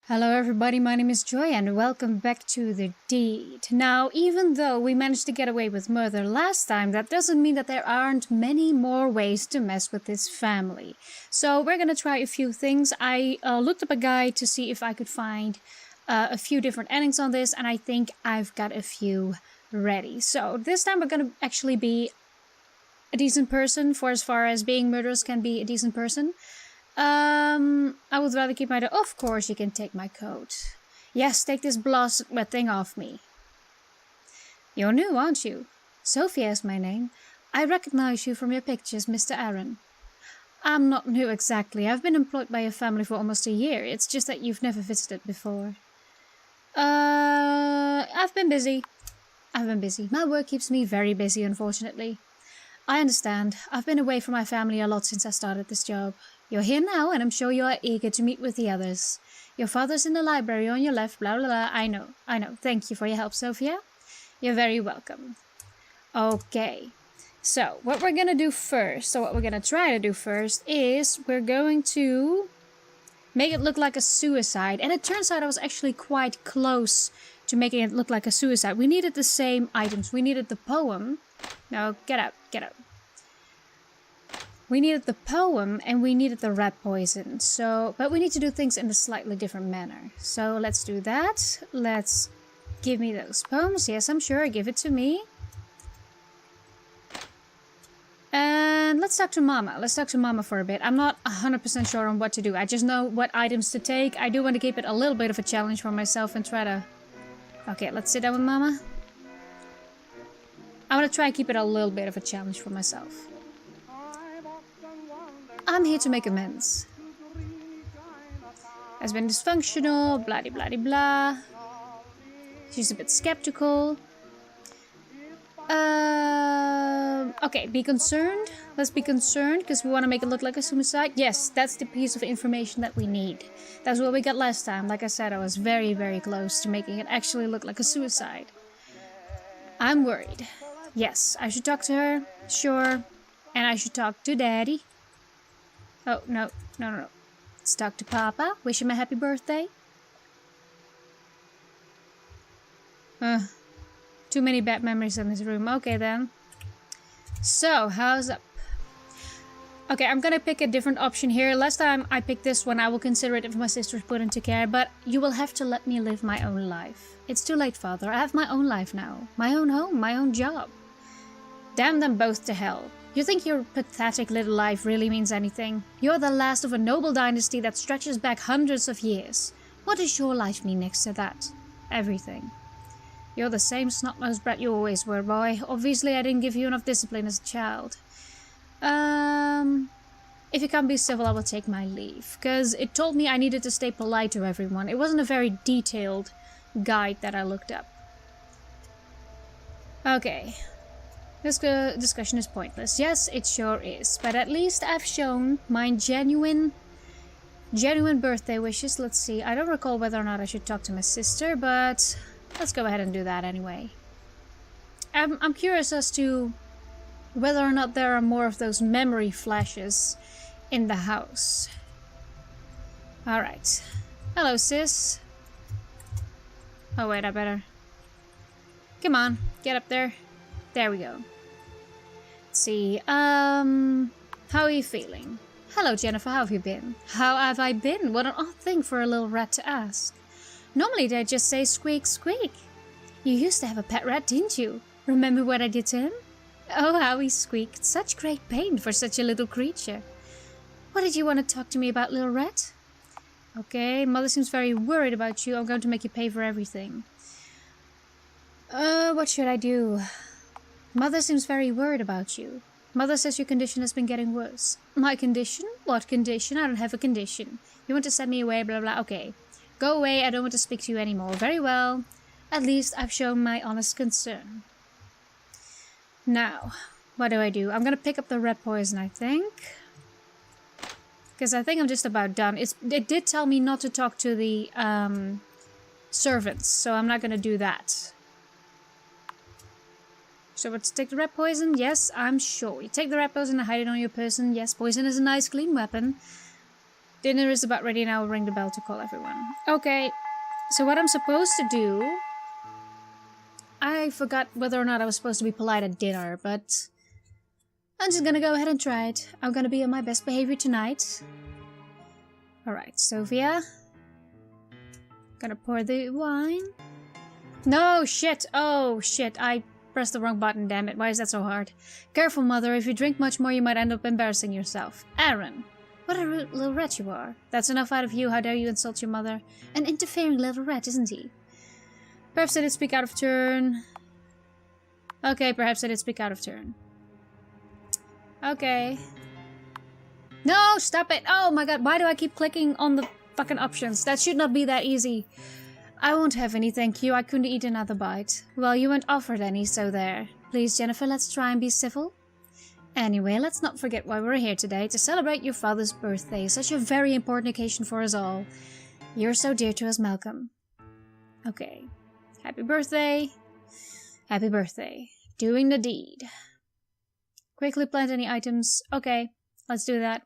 Hello everybody, my name is Joy and welcome back to The Deed. Now, even though we managed to get away with murder last time, that doesn't mean that there aren't many more ways to mess with this family. So we're gonna try a few things. I looked up a guide to see if I could find a few different endings on this, and I think I've got a few ready. So this time we're gonna actually be a decent person, for as far as being murderers can be a decent person. I would rather keep my... Of course you can take my coat. Yes, take this blasted wet thing off me. You're new, aren't you? Sophia is my name. I recognize you from your pictures, Mr. Aaron. I'm not new exactly. I've been employed by your family for almost a year. It's just that you've never visited before. I've been busy. My work keeps me very busy, unfortunately. I understand. I've been away from my family a lot since I started this job. You're here now, and I'm sure you are eager to meet with the others. Your father's in the library on your left, blah blah blah. I know. Thank you for your help, Sophia. You're very welcome. Okay. So, what we're gonna do first, try to do first, is we're going to make it look like a suicide. And it turns out I was actually quite close to making it look like a suicide. We needed the same items. We needed the poem. No, get out. We needed the poem and we needed the rat poison. But we need to do things in a slightly different manner. So let's do that. Let's give me those poems. Yes, I'm sure. Give it to me. And let's talk to Mama. Let's talk to Mama for a bit. I'm not 100% sure on what to do. I just know what items to take. I do want to keep it a little bit of a challenge for myself and try to... Okay, let's sit down with Mama. I want to try and keep it a little bit of a challenge for myself. I'm here to make amends. Has been dysfunctional, blah blah blah. She's a bit skeptical. Okay, be concerned. Let's be concerned, because we want to make it look like a suicide. Yes, that's the piece of information that we need. That's what we got last time. Like I said, I was very, very close to making it actually look like a suicide. I'm worried. Yes, I should talk to her, sure. And I should talk to Daddy. Oh, no. Let's talk to Papa. Wish him a happy birthday. Too many bad memories in this room. Okay, then. So, how's up? Okay, I'm gonna pick a different option here. Last time I picked this one. I will consider it if my sister's put into care, but you will have to let me live my own life. It's too late, Father. I have my own life now. My own home, my own job. Damn them both to hell. You think your pathetic little life really means anything? You're the last of a noble dynasty that stretches back hundreds of years. What does your life mean next to that? Everything. You're the same snot-nosed brat you always were, boy. Obviously I didn't give you enough discipline as a child. If you can't be civil, I will take my leave. Because it told me I needed to stay polite to everyone. It wasn't a very detailed guide that I looked up. Okay. This discussion is pointless. Yes, it sure is. But at least I've shown my genuine birthday wishes. Let's see. I don't recall whether or not I should talk to my sister, but let's go ahead and do that anyway. I'm curious as to whether or not there are more of those memory flashes in the house. Alright. Hello, sis. Oh, wait, I better... Come on, get up there. There we go. Let's see, how are you feeling? Hello, Jennifer, how have you been? How have I been? What an odd thing for a little rat to ask. Normally they'd just say squeak, squeak. You used to have a pet rat, didn't you? Remember what I did to him? Oh, how he squeaked. Such great pain for such a little creature. What did you want to talk to me about, little rat? Okay, Mother seems very worried about you. I'm going to make you pay for everything. What should I do? Mother seems very worried about you. Mother says your condition has been getting worse. My condition? What condition? I don't have a condition. You want to send me away, blah blah. Okay. Go away, I don't want to speak to you anymore. Very well. At least I've shown my honest concern. Now, what do I do? I'm gonna pick up the rat poison, I think. Because I think I'm just about done. It did tell me not to talk to the servants, so I'm not gonna do that. So let's take the rat poison? Yes, I'm sure. You take the rat poison and hide it on your person. Yes, poison is a nice clean weapon. Dinner is about ready now. I'll ring the bell to call everyone. Okay, so what I'm supposed to do... I forgot whether or not I was supposed to be polite at dinner, but... I'm just gonna go ahead and try it. I'm gonna be on my best behavior tonight. Alright, Sophia. Gonna pour the wine. No, shit! Oh, shit, I pressed the wrong button, damn it. Why is that so hard? Careful, mother. If you drink much more, you might end up embarrassing yourself. Aaron. What a little rat you are. That's enough out of you. How dare you insult your mother? An interfering little rat, isn't he? Perhaps I did speak out of turn. Okay, perhaps I did speak out of turn. Okay. No, stop it! Oh my god, why do I keep clicking on the fucking options? That should not be that easy. I won't have any, thank you. I couldn't eat another bite. Well, you weren't offered any, so there. Please, Jennifer, let's try and be civil. Anyway, let's not forget why we're here today, to celebrate your father's birthday. Such a very important occasion for us all. You're so dear to us, Malcolm. Okay. Happy birthday. Happy birthday. Doing the deed. Quickly plant any items. Okay, let's do that.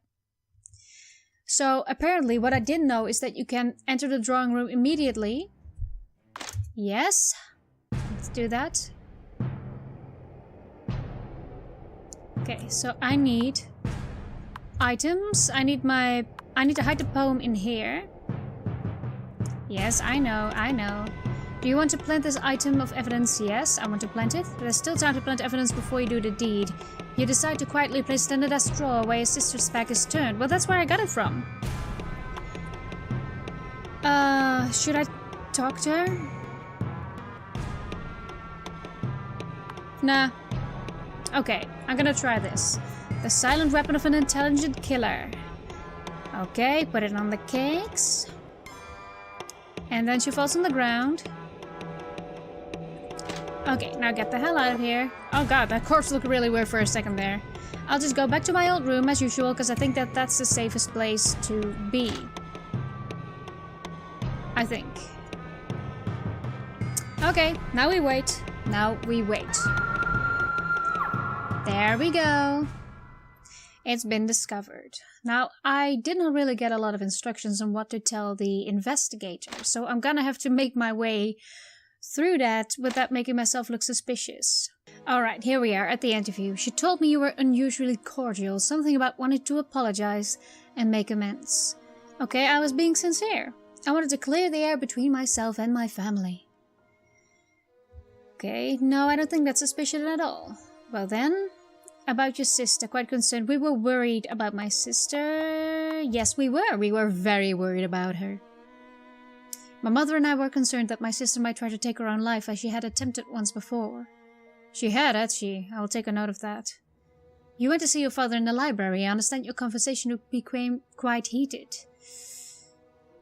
So, apparently, what I didn't know is that you can enter the drawing room immediately. Yes. Let's do that. Okay, so I need items. I need to hide the poem in here. Yes, I know. Do you want to plant this item of evidence? Yes, I want to plant it. There's still time to plant evidence before you do the deed. You decide to quietly place it under that straw while your sister's back is turned. Well, that's where I got it from. Should I talk to her? Nah. Okay, I'm gonna try this. The silent weapon of an intelligent killer. Okay, put it on the cakes. And then she falls on the ground. Okay, now get the hell out of here. Oh god, that corpse looked really weird for a second there. I'll just go back to my old room as usual, because I think that that's the safest place to be. I think. Okay, now we wait. Now we wait. There we go. It's been discovered. Now, I did not really get a lot of instructions on what to tell the investigator, so I'm gonna have to make my way through that without making myself look suspicious. Alright, here we are at the interview. She told me you were unusually cordial, something about wanting to apologize and make amends. Okay, I was being sincere. I wanted to clear the air between myself and my family. Okay, no, I don't think that's suspicious at all. Well then, about your sister, quite concerned. We were worried about my sister. Yes, we were. We were very worried about her. My mother and I were concerned that my sister might try to take her own life, as she had attempted once before. She had she? I will take a note of that. You went to see your father in the library. I understand your conversation became quite heated.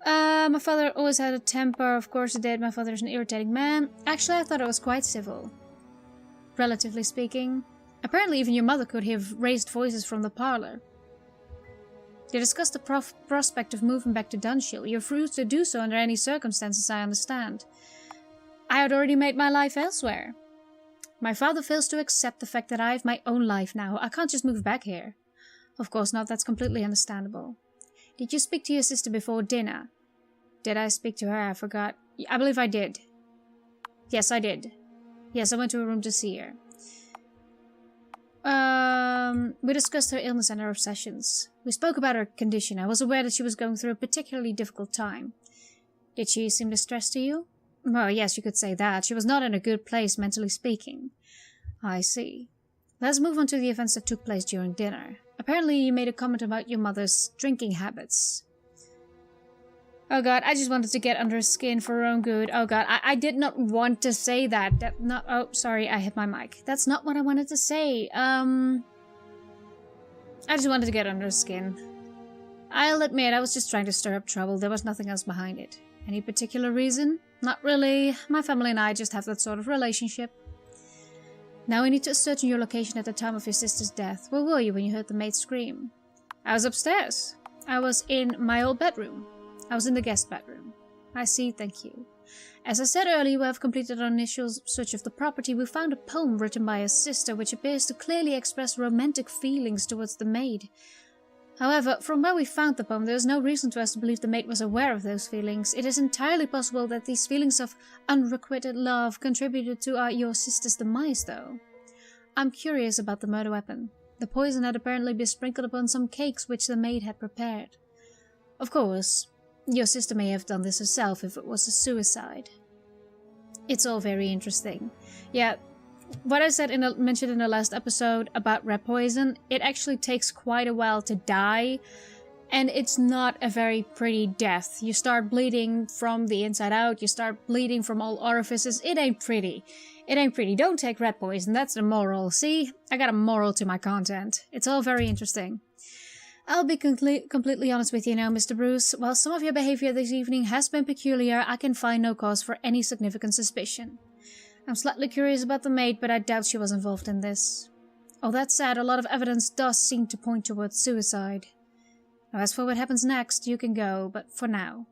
My father always had a temper. Of course he did. My father is an irritating man. Actually, I thought it was quite civil. Relatively speaking. Apparently even your mother could hear raised voices from the parlor. They discussed the prospect of moving back to Dunshire. You're free to do so under any circumstances, I understand. I had already made my life elsewhere. My father fails to accept the fact that I have my own life now. I can't just move back here. Of course not, that's completely understandable. Did you speak to your sister before dinner? Did I speak to her? I forgot. I believe I did. Yes, I did. Yes, I went to her room to see her. We discussed her illness and her obsessions. We spoke about her condition. I was aware that she was going through a particularly difficult time. Did she seem distressed to you? Well, yes, you could say that. She was not in a good place, mentally speaking. I see. Let's move on to the events that took place during dinner. Apparently you made a comment about your mother's drinking habits. Oh god, I just wanted to get under her skin for her own good. Oh god, I did not want to say that. Oh, sorry, I hit my mic. That's not what I wanted to say. I just wanted to get under her skin. I'll admit, I was just trying to stir up trouble. There was nothing else behind it. Any particular reason? Not really. My family and I just have that sort of relationship. Now we need to ascertain your location at the time of your sister's death. Where were you when you heard the maid scream? I was upstairs. I was in my old bedroom. I was in the guest bedroom. I see, thank you. As I said earlier, we have completed our initial search of the property. We found a poem written by a sister which appears to clearly express romantic feelings towards the maid. However, from where we found the poem, there is no reason to us to believe the maid was aware of those feelings. It is entirely possible that these feelings of unrequited love contributed to your sister's demise, though. I'm curious about the murder weapon. The poison had apparently been sprinkled upon some cakes which the maid had prepared. Of course, your sister may have done this herself if it was a suicide. It's all very interesting. Yeah, what I said mentioned in the last episode about rat poison, it actually takes quite a while to die, and it's not a very pretty death. You start bleeding from the inside out, you start bleeding from all orifices. It ain't pretty. It ain't pretty. Don't take rat poison, that's the moral. See? I got a moral to my content. It's all very interesting. I'll be completely honest with you now, Mr. Bruce. While some of your behavior this evening has been peculiar, I can find no cause for any significant suspicion. I'm slightly curious about the maid, but I doubt she was involved in this. All that said, a lot of evidence does seem to point towards suicide. Now, as for what happens next, you can go, but for now,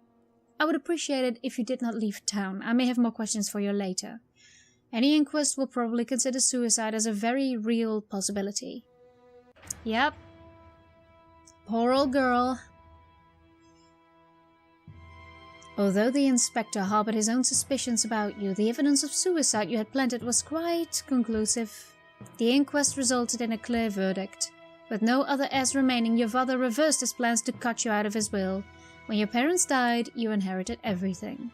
I would appreciate it if you did not leave town. I may have more questions for you later. Any inquest will probably consider suicide as a very real possibility. Yep. Poor old girl. Although the inspector harbored his own suspicions about you, the evidence of suicide you had planted was quite conclusive. The inquest resulted in a clear verdict. With no other heirs remaining, your father reversed his plans to cut you out of his will. When your parents died, you inherited everything.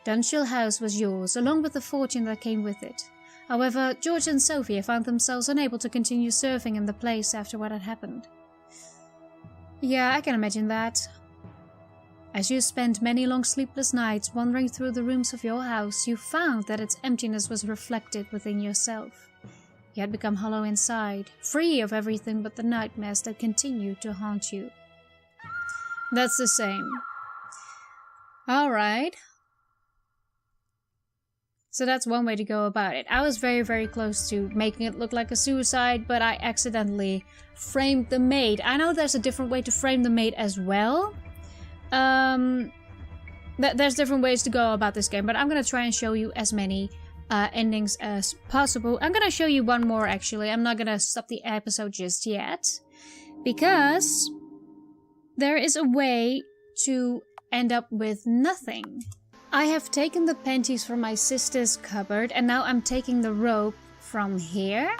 Dunchill House was yours, along with the fortune that came with it. However, George and Sophia found themselves unable to continue serving in the place after what had happened. Yeah, I can imagine that. As you spent many long sleepless nights wandering through the rooms of your house, you found that its emptiness was reflected within yourself. You had become hollow inside, free of everything but the nightmares that continued to haunt you. That's the same. Alright. So that's one way to go about it. I was very, very close to making it look like a suicide, but I accidentally framed the maid. I know there's a different way to frame the maid as well. There's different ways to go about this game, but I'm gonna try and show you as many endings as possible. I'm gonna show you one more, actually. I'm not gonna stop the episode just yet, because there is a way to end up with nothing. I have taken the panties from my sister's cupboard, and now I'm taking the rope from here.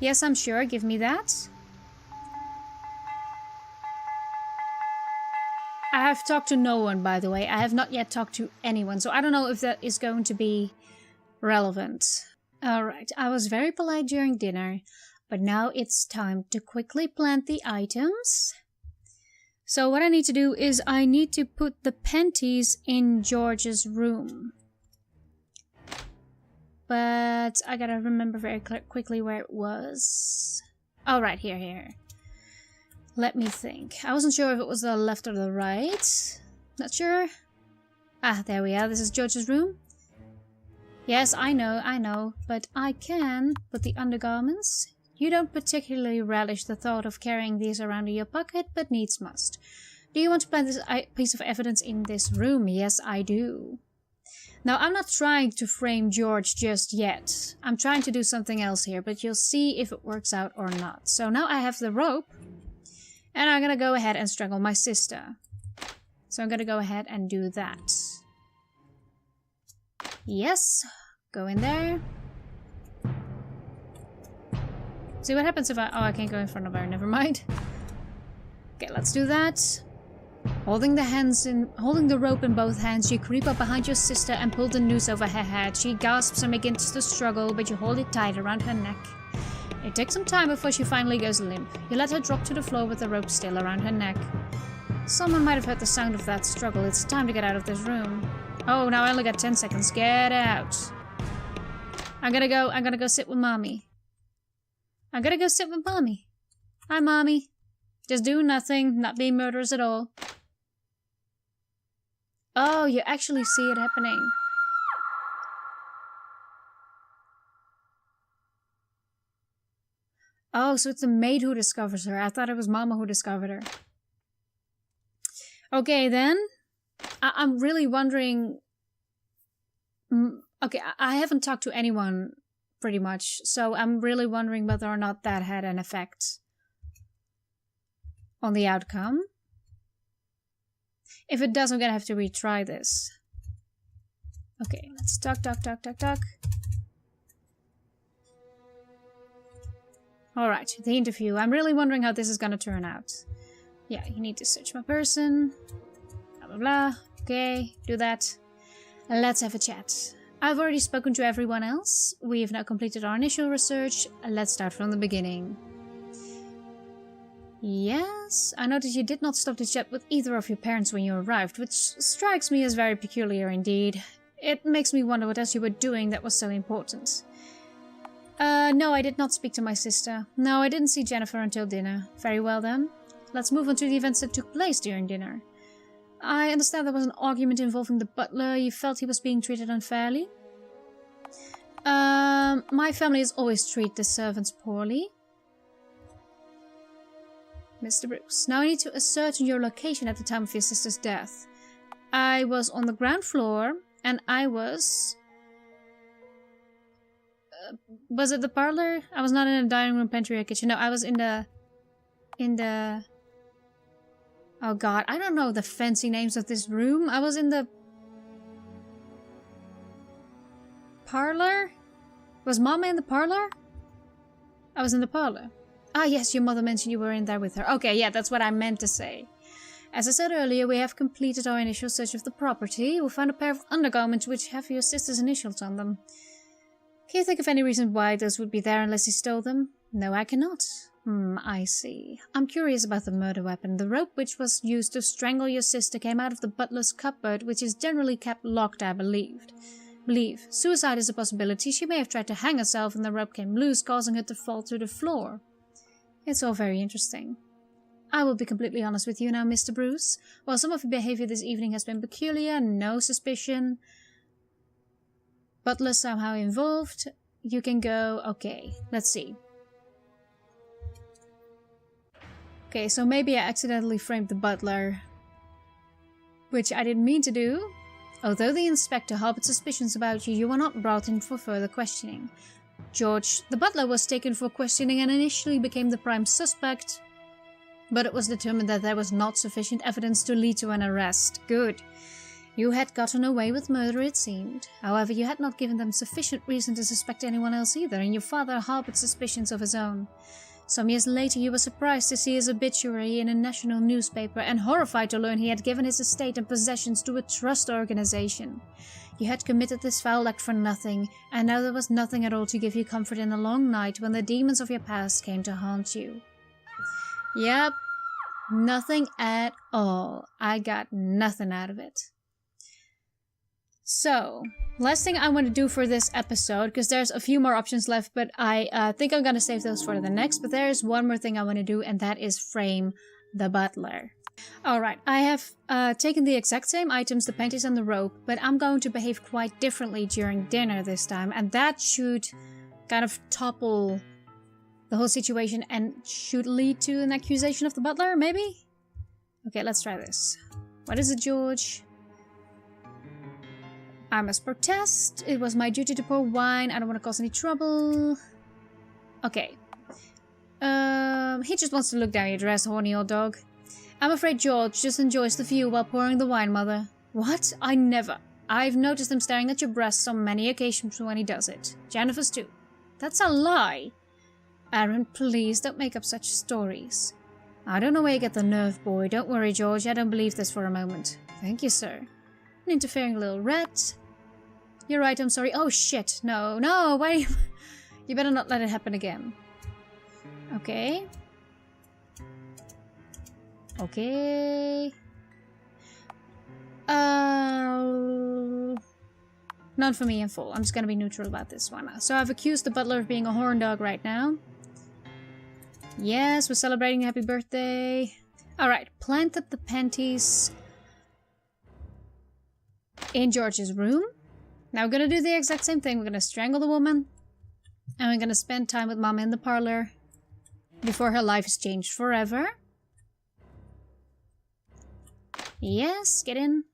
Yes, I'm sure, give me that. I have talked to no one, by the way. I have not yet talked to anyone, so I don't know if that is going to be relevant. Alright, I was very polite during dinner, but now it's time to quickly plant the items. So what I need to do is I need to put the panties in George's room. But I gotta remember very quickly where it was. Oh, right, here. Let me think. I wasn't sure if it was the left or the right. Not sure. Ah, there we are. This is George's room. Yes, I know. But I can put the undergarments. You don't particularly relish the thought of carrying these around in your pocket, but needs must. Do you want to plant this piece of evidence in this room? Yes, I do. Now, I'm not trying to frame George just yet. I'm trying to do something else here, but you'll see if it works out or not. So now I have the rope. And I'm gonna go ahead and strangle my sister. So I'm gonna go ahead and do that. Yes. Go in there. See what happens if I... Oh, I can't go in front of her. Never mind. Okay, let's do that. Holding the rope in both hands, you creep up behind your sister and pull the noose over her head. She gasps and begins to struggle, but you hold it tight around her neck. It takes some time before she finally goes limp. You let her drop to the floor with the rope still around her neck. Someone might have heard the sound of that struggle. It's time to get out of this room. Oh, now I only got 10 seconds. Get out. I'm gonna go sit with Mommy. Hi, Mommy. Just doing nothing, not being murderous at all. Oh, you actually see it happening. Oh, so it's the maid who discovers her. I thought it was Mama who discovered her. Okay, then. I'm really wondering... Okay, I haven't talked to anyone, pretty much. So I'm really wondering whether or not that had an effect. on the outcome. If it does, I'm gonna have to retry this. Okay, let's talk. Alright, the interview. I'm really wondering how this is gonna turn out. Yeah, you need to search my person. Blah, blah, blah. Okay, do that. Let's have a chat. I've already spoken to everyone else. We have now completed our initial research. Let's start from the beginning. Yes, I noticed you did not stop to chat with either of your parents when you arrived, which strikes me as very peculiar indeed. It makes me wonder what else you were doing that was so important. No, I did not speak to my sister. No, I didn't see Jennifer until dinner. Very well then. Let's move on to the events that took place during dinner. I understand there was an argument involving the butler. You felt he was being treated unfairly? My family has always treated the servants poorly. Mr. Bruce, now I need to ascertain your location at the time of your sister's death. I was on the ground floor, and I was... was it the parlor? I was not in a dining room, pantry, or kitchen. No, I was in the... Oh god, I don't know the fancy names of this room. I was in the... parlor? Was Mama in the parlor? I was in the parlor. Ah yes, your mother mentioned you were in there with her. Okay, yeah, that's what I meant to say. As I said earlier, we have completed our initial search of the property. We found a pair of undergarments which have your sister's initials on them. Can you think of any reason why those would be there unless he stole them? No, I cannot. I see. I'm curious about the murder weapon. The rope which was used to strangle your sister came out of the butler's cupboard, which is generally kept locked, I believe. Suicide is a possibility. She may have tried to hang herself and the rope came loose, causing her to fall to the floor. It's all very interesting. I will be completely honest with you now, Mr. Bruce. While some of your behavior this evening has been peculiar, no suspicion, butler somehow involved, you can go. Okay, let's see. Okay, so maybe I accidentally framed the butler, which I didn't mean to do. Although the inspector harbored suspicions about you, you were not brought in for further questioning. George, the butler, was taken for questioning and initially became the prime suspect, but it was determined that there was not sufficient evidence to lead to an arrest. Good. You had gotten away with murder, it seemed. However, you had not given them sufficient reason to suspect anyone else either, and your father harbored suspicions of his own. Some years later, you were surprised to see his obituary in a national newspaper and horrified to learn he had given his estate and possessions to a trust organization. You had committed this foul act for nothing, and now there was nothing at all to give you comfort in the long night when the demons of your past came to haunt you. Yep, nothing at all. I got nothing out of it. So, last thing I want to do for this episode, because there's a few more options left, but I think I'm going to save those for the next, but there is one more thing I want to do, and that is frame the butler. Alright, I have taken the exact same items, the panties and the rope, but I'm going to behave quite differently during dinner this time, and that should kind of topple the whole situation and should lead to an accusation of the butler, maybe? Okay, let's try this. What is it, George? I must protest. It was my duty to pour wine. I don't want to cause any trouble. Okay. He just wants to look down your dress, horny old dog. I'm afraid George just enjoys the view while pouring the wine, Mother. What? I never. I've noticed him staring at your breasts on many occasions when he does it. Jennifer's too. That's a lie. Aaron, please don't make up such stories. I don't know where you get the nerve, boy. Don't worry, George. I don't believe this for a moment. Thank you, sir. An interfering little rat. You're right, I'm sorry. Oh, shit. No, no, why? You better not let it happen again. Okay. Okay. None for me in full. I'm just gonna be neutral about this one. So I've accused the butler of being a horn dog right now. Yes, we're celebrating happy birthday. Alright, planted the panties in George's room. Now we're gonna do the exact same thing. We're gonna strangle the woman. And we're gonna spend time with Mama in the parlor before her life is changed forever. Yes, get in.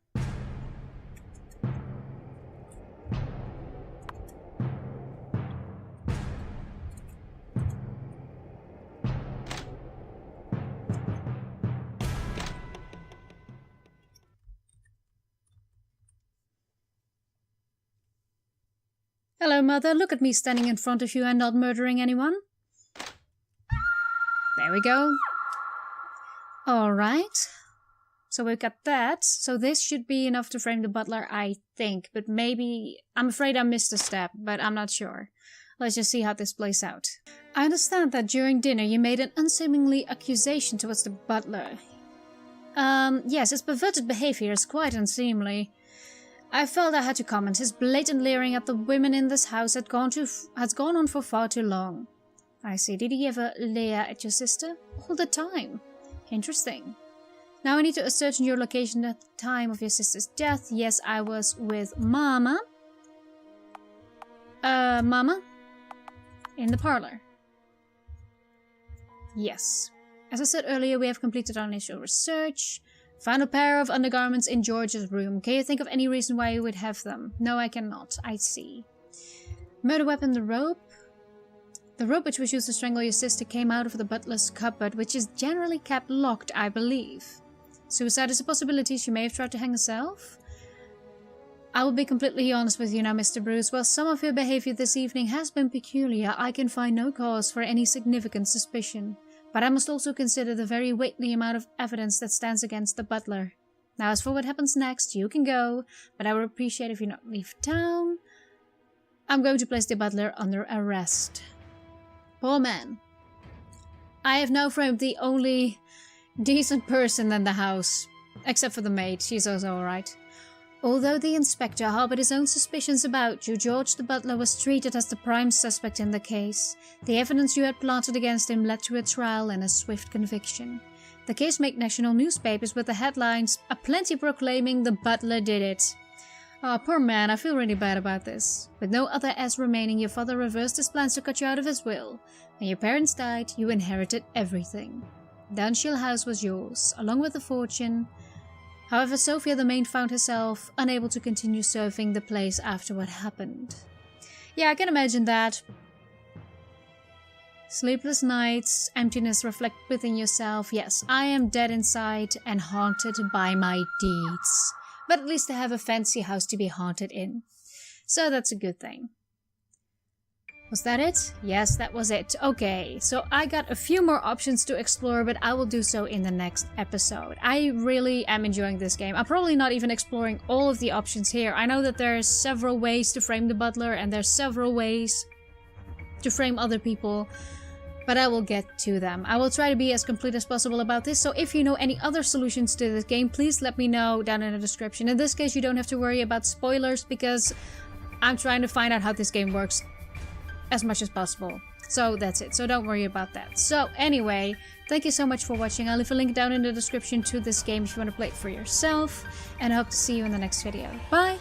Hello, Mother. Look at me standing in front of you and not murdering anyone. There we go. Alright. So we've got that. So this should be enough to frame the butler, I think. But maybe... I'm afraid I missed a step, but I'm not sure. Let's just see how this plays out. I understand that during dinner you made an unseemly accusation towards the butler. Yes, his perverted behavior is quite unseemly. I felt I had to comment. His blatant leering at the women in this house has gone on for far too long. I see. Did he ever leer at your sister? All the time. Interesting. Now I need to ascertain your location at the time of your sister's death. Yes, I was with Mama. Mama? In the parlor. Yes. As I said earlier, we have completed our initial research. Found a pair of undergarments in George's room. Can you think of any reason why you would have them? No, I cannot. I see. Murder weapon, the rope. The rope which was used to strangle your sister came out of the butler's cupboard, which is generally kept locked, I believe. Suicide is a possibility. She may have tried to hang herself. I will be completely honest with you now, Mr. Bruce. While some of your behavior this evening has been peculiar, I can find no cause for any significant suspicion. But I must also consider the very weighty amount of evidence that stands against the butler. Now, as for what happens next, you can go, but I would appreciate if you not leave town. I'm going to place the butler under arrest. Poor man. I have now framed the only decent person in the house. Except for the maid, she's also alright. Although the inspector harbored his own suspicions about you, George the butler was treated as the prime suspect in the case. The evidence you had planted against him led to a trial and a swift conviction. The case made national newspapers with the headlines aplenty proclaiming the butler did it. Oh, poor man, I feel really bad about this. With no other heirs remaining, your father reversed his plans to cut you out of his will. When your parents died, you inherited everything. Downshill House was yours, along with the fortune. However, Sophia the maid found herself unable to continue serving the place after what happened. Yeah, I can imagine that. Sleepless nights, emptiness reflect within yourself. Yes, I am dead inside and haunted by my deeds. But at least I have a fancy house to be haunted in. So that's a good thing. Was that it? Yes, that was it. Okay, so I got a few more options to explore, but I will do so in the next episode. I really am enjoying this game. I'm probably not even exploring all of the options here. I know that there's several ways to frame the butler, and there's several ways to frame other people, but I will get to them. I will try to be as complete as possible about this, so if you know any other solutions to this game, please let me know down in the description. In this case, you don't have to worry about spoilers, because I'm trying to find out how this game works as much as possible. So that's it. So don't worry about that. So anyway, thank you so much for watching. I'll leave a link down in the description to this game if you want to play it for yourself. And I hope to see you in the next video. Bye!